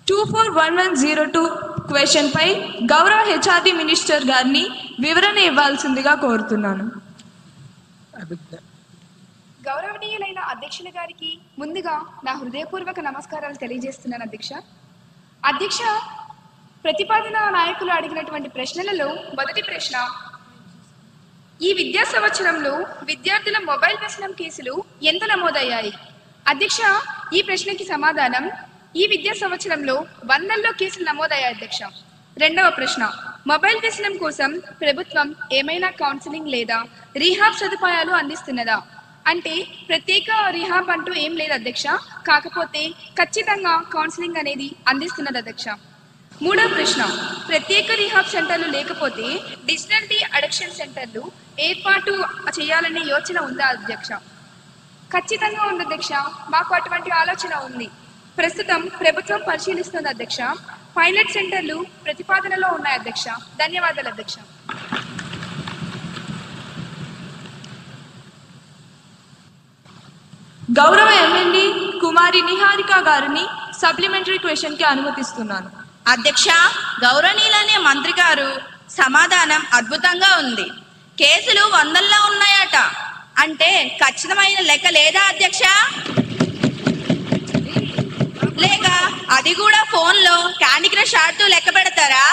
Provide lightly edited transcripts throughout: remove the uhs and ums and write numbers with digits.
241102 question పై గౌరవ HRD minister గారిని వివరణ ఇవ్వాల్సిందిగా కోరుతున్నాను. గౌరవనీయులైన అధ్యక్షుల గారికి ముందుగా నా హృదయపూర్వక నమస్కారాలు తెలియజేస్తున్నాను. అధ్యక్ష, ప్రతిపాదన నాయకులు అడిగినటువంటి ప్రశ్నలలో మొదటి ప్రశ్న, ఈ విద్యా సంవత్సరంలో విద్యార్థుల మొబైల్ వ్యసనం కేసులు ఎంత నమోదయ్యాయి? అధ్యక్ష, ఈ ప్రశ్నకి సమాధానం, ఈ విద్యా సంవత్సరంలో 100ల్లో కేసులు నమోదయ్యాయి అధ్యక్ష. రెండవ ప్రశ్న, మొబైల్ వ్యసనం కోసం ప్రభుత్వం ఏమైనా కౌన్సిలింగ్ లేదా రీహాబ్ సదుపాయాలు అందిస్తున్నదా? అంటే ప్రత్యేక రీహాబ్ అంటూ ఏం లేదు అధ్యక్ష, కాకపోతే ఖచ్చితంగా కౌన్సిలింగ్ అనేది అందిస్తున్నది అధ్యక్ష. మూడవ ప్రశ్న, ప్రత్యేక రీహాబ్ సెంటర్లు లేకపోతే డిజిటల్ డి అడిక్షన్ సెంటర్లు ఏర్పాటు చేయాలనే యోచన ఉందా అధ్యక్ష? ఖచ్చితంగా ఉంది అధ్యక్ష, మాకు అటువంటి ఆలోచన ఉంది. ప్రస్తుతం ప్రభుత్వం పరిశీలిస్తుంది అధ్యక్ష. పైలట్ సెంటర్లు ప్రతిపాదనలో ఉన్నాయి అధ్యక్ష. ధన్యవాదాలు అధ్యక్ష. గౌరవ ఎమ్మెల్యే కుమారి నిహారిక గారిని సప్లిమెంటరీ క్వశ్చన్ కి అనుమతిస్తున్నాను. అధ్యక్ష, గౌరవనీయులనే మంత్రి గారు సమాధానం అద్భుతంగా ఉంది. కేసులు 100ల్లో ఉన్నాయట అంటే ఖచ్చితమైన లెక్క లేదా అధ్యక్ష? లేక అది కూడా ఫోన్లో క్యాండీ క్రష్ ఆడుతూ లెక్క పెడతారా?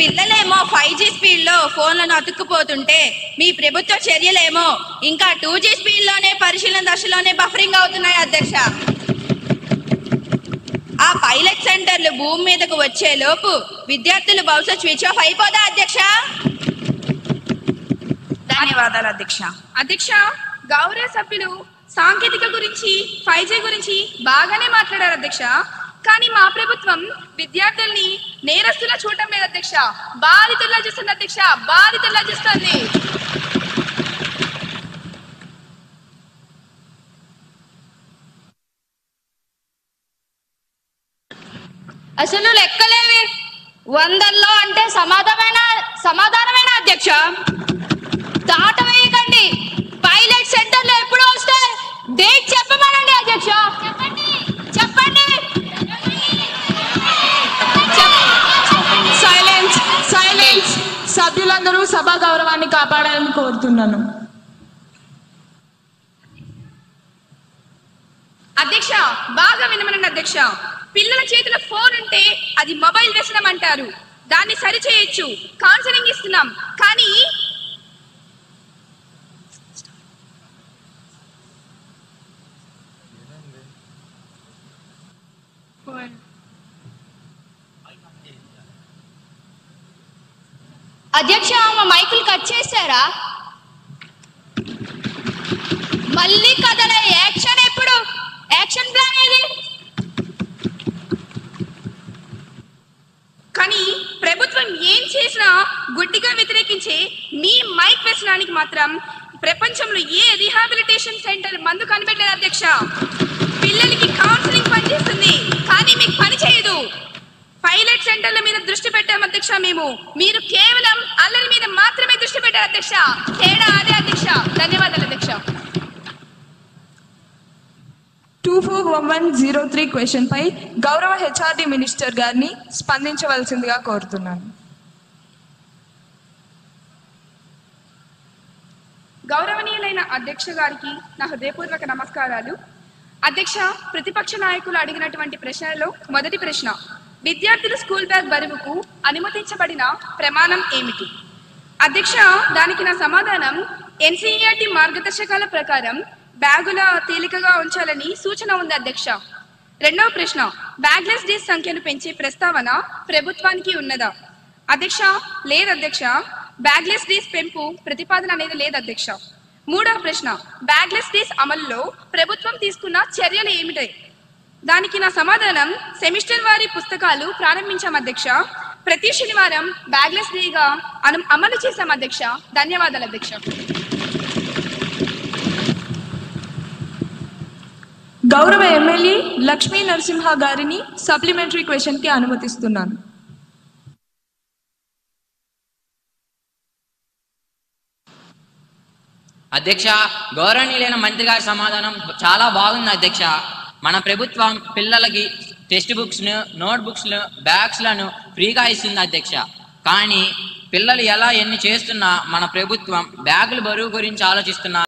పిల్లలేమో 5G స్పీడ్లో ఫోన్లను అతుక్కుపోతుంటే మీ ప్రభుత్వ చర్యలేమో ఇంకా 2G స్పీడ్లోనే పరిశీలన దశలోనే బఫరింగ్ అవుతున్నాయి అధ్యక్ష. ఆ పైలట్ సెంటర్లు భూమి మీదకు వచ్చే లోపు విద్యార్థులు బహుశా స్విచ్ ఆఫ్ అయిపోదా అధ్యక్ష? ధన్యవాదాలు అధ్యక్ష. అధ్యక్ష, గౌరవ సభ్యులు సాంకేతిక గురించి 5G గురించి బాగానే మాట్లాడారు అధ్యక్ష. కానీ మా ప్రభుత్వం విద్యార్థుల్ని నేరస్తులా చూడటం లేదు అధ్యక్ష, బాధితుల్లా చూస్తుంది అధ్యక్ష, బాధితుల్లా చూస్తుంది. అసలు లెక్కలేవి 100ల్లో అంటే సమాధానమేనా అధ్యక్ష? దాట వేయకండి. పైలట్ సెంటర్లు ఎప్పుడు వస్తాయి? డేట్ చెప్పమనండి అధ్యక్ష. చెప్పండి. Silence silence. సభ్యులందరూ సభా గౌరవాన్ని కాపాడాలని కోరుతున్నాను. అధ్యక్ష, బాగా వినమనండి అధ్యక్ష. పిల్లల చేతిలో ఫోన్ ఉంటే అది మొబైల్ వ్యసనం అంటారు. దాన్ని సరిచేయొచ్చు, కౌన్సిలింగ్ ఇస్తున్నాం. కానీ అధ్యక్ష, మా మైకులు కట్ చేశారా? మళ్ళీ కదలే. యాక్షన్ ఎప్పుడు? యాక్షన్ ప్లాన్ ఏది? కానీ ప్రభుత్వం ఏం చేసినా గుడ్డిగా వ్యతిరేకించే మీ మైక్ వ్యసనానికి మాత్రం ప్రపంచంలో ఏ రిహాబిలిటేషన్ సెంటర్ మందు కనిపెట్టలేదు అధ్యక్ష. పిల్లలకి కౌన్సిలింగ్ పనిచేస్తుంది కానీ మీకు పని చేయదు. పైలట్ సెంటర్ల మీద దృష్టి పెట్టాం అధ్యక్ష మేము. మీరు కేవలం అల్లరి మీద మాత్రమే దృష్టి పెట్టారు అధ్యక్ష. తేడా అదే అధ్యక్ష. ధన్యవాదాలు అధ్యక్ష. 241103 క్వశ్చన్ పై గౌరవ హెచ్ఆర్డి మినిస్టర్ గారిని స్పందించవలసిందిగా కోరుతున్నాను. గౌరవనీయులైన అధ్యక్ష గారికి నా హృదయపూర్వక నమస్కారాలు. అధ్యక్ష, ప్రతిపక్ష నాయకులు అడిగినటువంటి ప్రశ్నలో మొదటి ప్రశ్న, విద్యార్థులు స్కూల్ బ్యాగ్ బరువుకు అనుమతించబడిన ప్రమాణం ఏమిటి? అధ్యక్ష, దానికి నా సమాధానం, NCERT మార్గదర్శకాల ప్రకారం బ్యాగుల తేలికగా ఉంచాలని సూచన ఉంది అధ్యక్ష. రెండవ ప్రశ్న, బ్యాగ్లెస్ డేస్ సంఖ్యను పెంచే ప్రస్తావన ప్రభుత్వానికి ఉన్నదా? అధ్యక్ష, లేదు అధ్యక్ష. బ్యాగ్లెస్ డేస్ పెంపు ప్రతిపాదన అనేది లేదు అధ్యక్ష. మూడవ ప్రశ్న, బ్యాగ్లెస్ డేస్ అమలులో ప్రభుత్వం తీసుకున్న చర్యలు ఏమిటి? దానికి నా సమాధానం, సెమిస్టర్ వారి పుస్తకాలు ప్రారంభించాం అధ్యక్ష. ప్రతి శనివారం బ్యాగ్లెస్ డేగా అమలు చేశాం అధ్యక్ష. ధన్యవాదాలు అధ్యక్ష. గౌరవ ఎమ్మెల్యే లక్ష్మీ నరసింహ గారిని సప్లిమెంటరీ క్వశ్చన్ కి అనుమతిస్తున్నాను. అధ్యక్ష, గౌరవనీయులైన మంత్రి గారి సమాధానం చాలా బాగుంది అధ్యక్ష. మన ప్రభుత్వం పిల్లలకి టెక్స్ట్ బుక్స్ను, నోట్ బుక్స్ను, బ్యాగ్స్లను ఫ్రీగా ఇస్తుంది అధ్యక్ష. కానీ పిల్లలు ఎలా ఎన్ని చేస్తున్నా మన ప్రభుత్వం బ్యాగుల బరువు గురించి ఆలోచిస్తున్నా